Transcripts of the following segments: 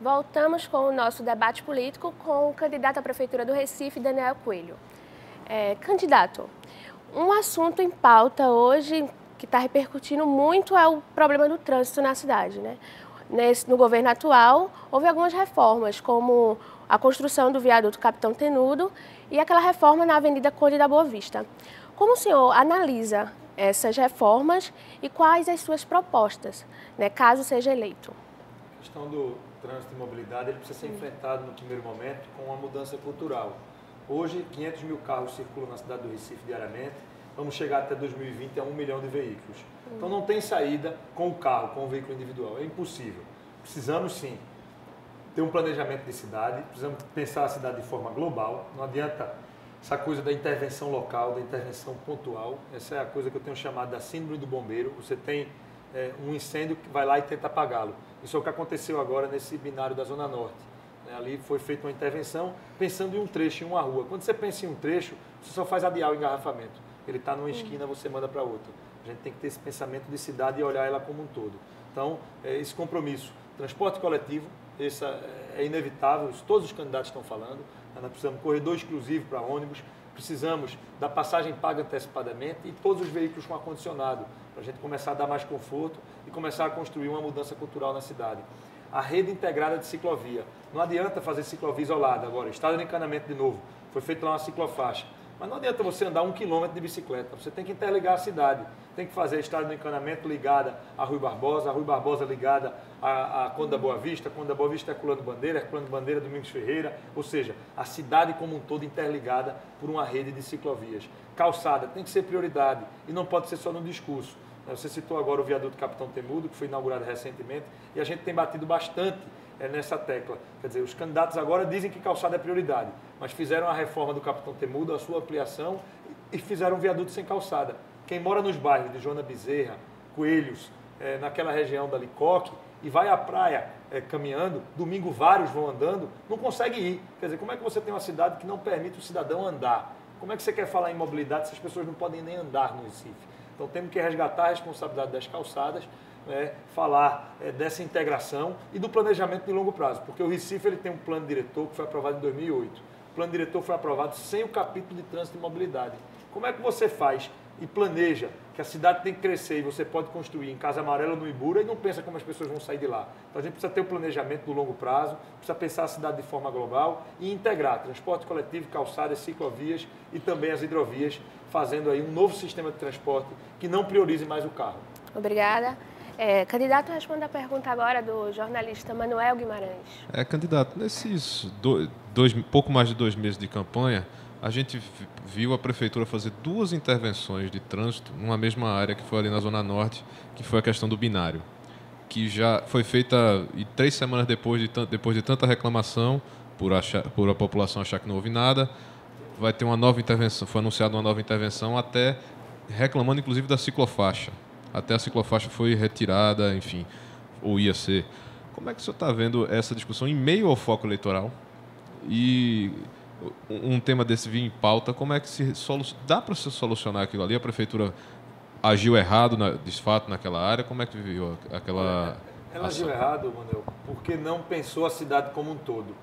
Voltamos com o nosso debate político com o candidato à Prefeitura do Recife, Daniel Coelho. Candidato, um assunto em pauta hoje que está repercutindo muito é o problema do trânsito na cidade, né? No governo atual, houve algumas reformas, como a construção do viaduto Capitão Tenudo e aquela reforma na Avenida Conde da Boa Vista. Como o senhor analisa essas reformas e quais as suas propostas, né, caso seja eleito? A questão do trânsito e mobilidade ele precisa ser enfrentado no primeiro momento com uma mudança cultural. Hoje, 500 mil carros circulam na cidade do Recife diariamente, vamos chegar até 2020 a 1 milhão de veículos. Então não tem saída com o carro, com o veículo individual, é impossível. Precisamos sim ter um planejamento de cidade, precisamos pensar a cidade de forma global, não adianta essa coisa da intervenção local, da intervenção pontual, essa é a coisa que eu tenho chamado da síndrome do bombeiro, você tem um incêndio que vai lá e tenta apagá-lo. Isso é o que aconteceu agora nesse binário da Zona Norte. Ali foi feita uma intervenção pensando em um trecho, em uma rua. Quando você pensa em um trecho, você só faz adiar o engarrafamento. Ele está numa esquina, você manda para outra. A gente tem que ter esse pensamento de cidade e olhar ela como um todo. Então, esse compromisso, transporte coletivo, esse é inevitável, todos os candidatos estão falando. Nós precisamos de corredor exclusivo para ônibus, precisamos da passagem paga antecipadamente e todos os veículos com ar-condicionado, para a gente começar a dar mais conforto e começar a construir uma mudança cultural na cidade. A rede integrada de ciclovia. Não adianta fazer ciclovia isolada agora, estrada de encanamento de novo, foi feita lá uma ciclofaixa. Mas não adianta você andar 1 quilômetro de bicicleta, você tem que interligar a cidade. Tem que fazer a estrada do encanamento ligada a Rui Barbosa ligada a Conde da Boa Vista, Conde da Boa Vista é Herculano Bandeira, Domingos Ferreira, ou seja, a cidade como um todo interligada por uma rede de ciclovias. Calçada tem que ser prioridade e não pode ser só no discurso. Você citou agora o viaduto Capitão Temudo, que foi inaugurado recentemente, e a gente tem batido bastante nessa tecla. Quer dizer, os candidatos agora dizem que calçada é prioridade, mas fizeram a reforma do Capitão Temudo, a sua ampliação, e fizeram um viaduto sem calçada. Quem mora nos bairros de Joana Bezerra, Coelhos, naquela região da Licoque, e vai à praia caminhando, domingo vários vão andando, não consegue ir. Quer dizer, como é que você tem uma cidade que não permite o cidadão andar? Como é que você quer falar em mobilidade se as pessoas não podem nem andar no Recife? Então temos que resgatar a responsabilidade das calçadas, falar dessa integração e do planejamento de longo prazo, porque o Recife ele tem um plano diretor que foi aprovado em 2008. O plano diretor foi aprovado sem o capítulo de trânsito e mobilidade. Como é que você faz e planeja que a cidade tem que crescer e você pode construir em Casa Amarela ou no Ibura e não pensa como as pessoas vão sair de lá? Então a gente precisa ter o planejamento do longo prazo, precisa pensar a cidade de forma global e integrar transporte coletivo, calçadas, ciclovias e também as hidrovias, fazendo aí um novo sistema de transporte que não priorize mais o carro. Obrigada. Candidato, responde a pergunta agora do jornalista Manuel Guimarães. Candidato, nesses pouco mais de 2 meses de campanha, a gente viu a Prefeitura fazer 2 intervenções de trânsito numa mesma área que foi ali na Zona Norte, que foi a questão do binário, que já foi feita e 3 semanas depois de tanta reclamação, por a população achar que não houve nada, vai ter uma nova intervenção, foi anunciada uma nova intervenção, até reclamando inclusive da ciclofaixa. Até a ciclofaixa foi retirada, enfim, ou ia ser. Como é que o senhor está vendo essa discussão em meio ao foco eleitoral? E um tema desse vir em pauta, como é que dá para se solucionar aquilo ali? A Prefeitura agiu errado, de fato, naquela área? Como é que viveu aquela Ela ação? agiu errado, Manuel, porque não pensou a cidade como um todo.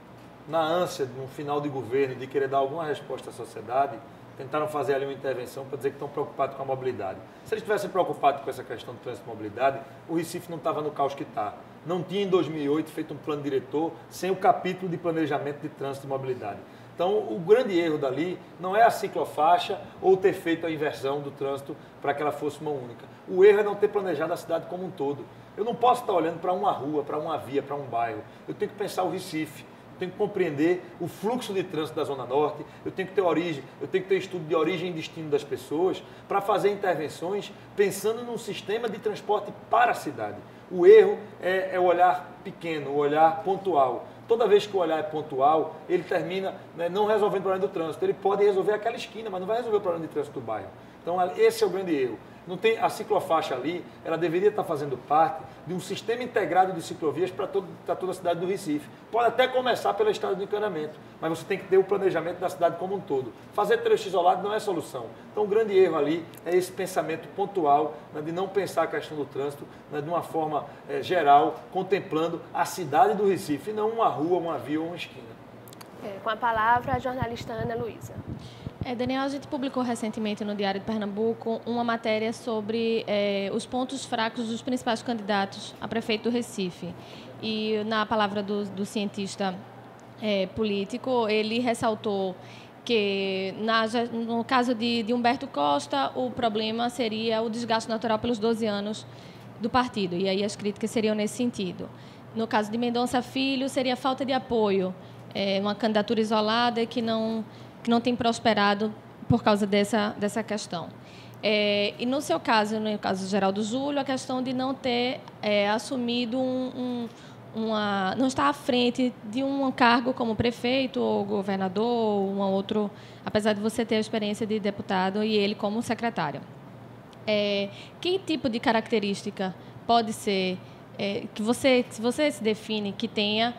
Na ânsia, no final de governo, de querer dar alguma resposta à sociedade, tentaram fazer ali uma intervenção para dizer que estão preocupados com a mobilidade. Se eles estivessem preocupados com essa questão do trânsito e mobilidade, o Recife não estava no caos que está. Não tinha em 2008 feito um plano diretor sem o capítulo de planejamento de trânsito e mobilidade. Então, o grande erro dali não é a ciclofaixa ou ter feito a inversão do trânsito para que ela fosse uma única. O erro é não ter planejado a cidade como um todo. Eu não posso estar olhando para uma rua, para uma via, para um bairro. Eu tenho que pensar o Recife. Eu tenho que compreender o fluxo de trânsito da Zona Norte, eu tenho que ter origem, eu tenho que ter estudo de origem e destino das pessoas para fazer intervenções pensando num sistema de transporte para a cidade. O erro é o olhar pequeno, o olhar pontual. Toda vez que o olhar é pontual, ele termina não resolvendo o problema do trânsito. Ele pode resolver aquela esquina, mas não vai resolver o problema de trânsito do bairro. Então, esse é o grande erro. Não tem, a ciclofaixa ali, ela deveria estar fazendo parte de um sistema integrado de ciclovias para toda a cidade do Recife. Pode até começar pela estrada do encanamento, mas você tem que ter o planejamento da cidade como um todo. Fazer trecho isolado não é solução. Então, o grande erro ali é esse pensamento pontual, né, de não pensar a questão do trânsito, né, de uma forma geral, contemplando a cidade do Recife, e não uma rua, uma via ou uma esquina. Com a palavra, a jornalista Ana Luísa. Daniel, a gente publicou recentemente no Diário de Pernambuco uma matéria sobre os pontos fracos dos principais candidatos a prefeito do Recife. E, na palavra do cientista político, ele ressaltou que, no caso de Humberto Costa, o problema seria o desgaste natural pelos 12 anos do partido. E aí as críticas seriam nesse sentido. No caso de Mendonça Filho, seria a falta de apoio, uma candidatura isolada que não tem prosperado por causa dessa questão. E no seu caso, no caso de Geraldo Júlio, a questão de não ter assumido não estar à frente de um cargo como prefeito ou governador, ou outro, apesar de você ter a experiência de deputado e ele como secretário. Que tipo de característica pode ser que se você se define que tenha,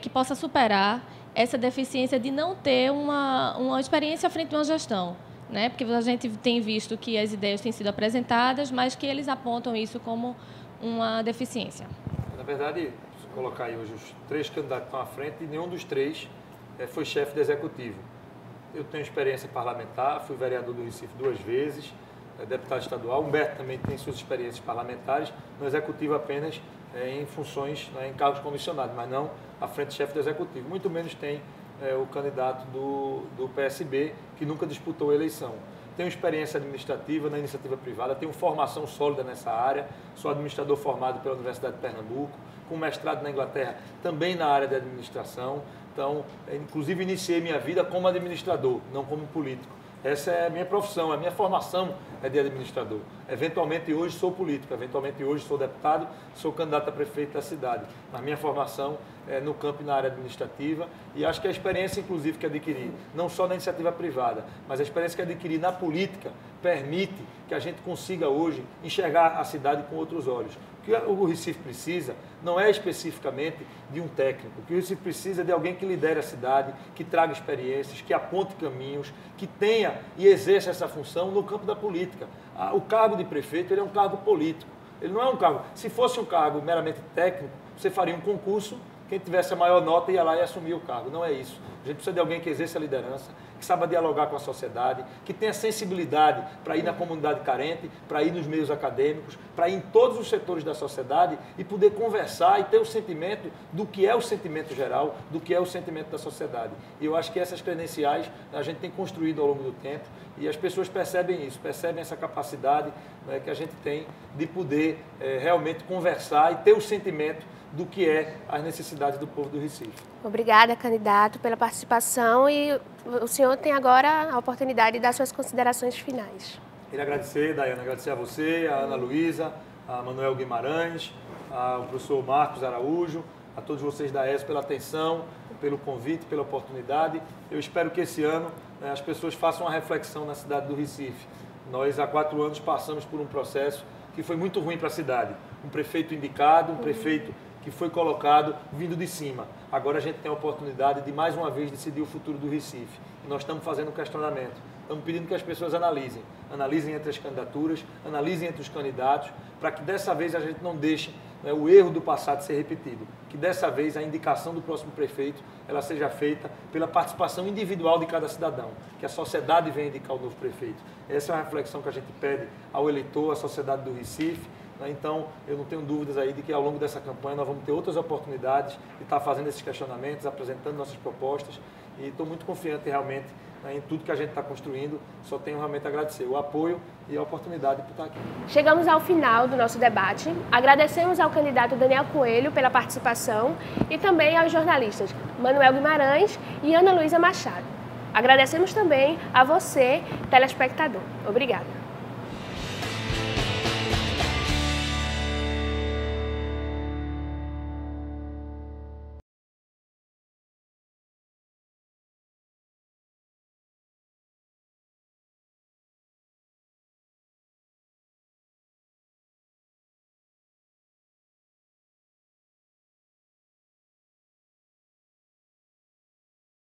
que possa superar essa deficiência de não ter uma experiência à frente de uma gestão, né? Porque a gente tem visto que as ideias têm sido apresentadas, mas que eles apontam isso como uma deficiência. Na verdade, se colocar aí hoje os 3 candidatos que estão à frente, e nenhum dos 3 foi chefe de executivo. Eu tenho experiência parlamentar, fui vereador do Recife 2 vezes, deputado estadual. Humberto também tem suas experiências parlamentares, no executivo apenas em funções, em cargos comissionados, mas não à frente de chefe do executivo. Muito menos tem o candidato do PSB, que nunca disputou a eleição. Tenho experiência administrativa na iniciativa privada, tenho formação sólida nessa área, sou administrador formado pela Universidade de Pernambuco, com mestrado na Inglaterra, também na área de administração. Então, inclusive, iniciei minha vida como administrador, não como político. Essa é a minha profissão, a minha formação é de administrador. Eventualmente hoje sou político, eventualmente hoje sou deputado, sou candidato a prefeito da cidade. Mas minha formação é no campo e na área administrativa, e acho que a experiência, inclusive, que adquiri, não só na iniciativa privada, mas a experiência que adquiri na política, permite que a gente consiga hoje enxergar a cidade com outros olhos. O que o Recife precisa não é especificamente de um técnico. O que o Recife precisa é de alguém que lidere a cidade, que traga experiências, que aponte caminhos, que tenha e exerça essa função no campo da política. O cargo de prefeito ele é um cargo político. Ele não é um cargo... Se fosse um cargo meramente técnico, você faria um concurso, quem tivesse a maior nota ia lá e assumia o cargo. Não é isso. A gente precisa de alguém que exerça a liderança, que saiba dialogar com a sociedade, que tenha sensibilidade para ir na comunidade carente, para ir nos meios acadêmicos, para ir em todos os setores da sociedade e poder conversar e ter o sentimento do que é o sentimento geral, do que é o sentimento da sociedade. E eu acho que essas credenciais a gente tem construído ao longo do tempo e as pessoas percebem isso, percebem essa capacidade, né, que a gente tem de poder realmente conversar e ter o sentimento do que é as necessidades do povo do Recife. Obrigada, candidato, pela participação, e o senhor tem agora a oportunidade de dar suas considerações finais. Queria agradecer, Daiane, agradecer a você, a Ana Luísa, a Manuel Guimarães, ao professor Marcos Araújo, a todos vocês da ESO pela atenção, pelo convite, pela oportunidade. Eu espero que esse ano as pessoas façam uma reflexão na cidade do Recife. Nós, há 4 anos, passamos por um processo que foi muito ruim para a cidade. Um prefeito indicado, um prefeito que foi colocado vindo de cima. Agora a gente tem a oportunidade de, mais uma vez, decidir o futuro do Recife. E nós estamos fazendo um questionamento. Estamos pedindo que as pessoas analisem entre as candidaturas, analisem entre os candidatos, para que dessa vez a gente não deixe o erro do passado ser repetido. Que dessa vez a indicação do próximo prefeito ela seja feita pela participação individual de cada cidadão, que a sociedade venha indicar o novo prefeito. Essa é uma reflexão que a gente pede ao eleitor, à sociedade do Recife. Então, eu não tenho dúvidas aí de que ao longo dessa campanha nós vamos ter outras oportunidades de estar fazendo esses questionamentos, apresentando nossas propostas, e estou muito confiante realmente em tudo que a gente está construindo. Só tenho realmente a agradecer o apoio e a oportunidade por estar aqui. Chegamos ao final do nosso debate. Agradecemos ao candidato Daniel Coelho pela participação e também aos jornalistas Manuel Guimarães e Ana Luísa Machado. Agradecemos também a você, telespectador. Obrigada.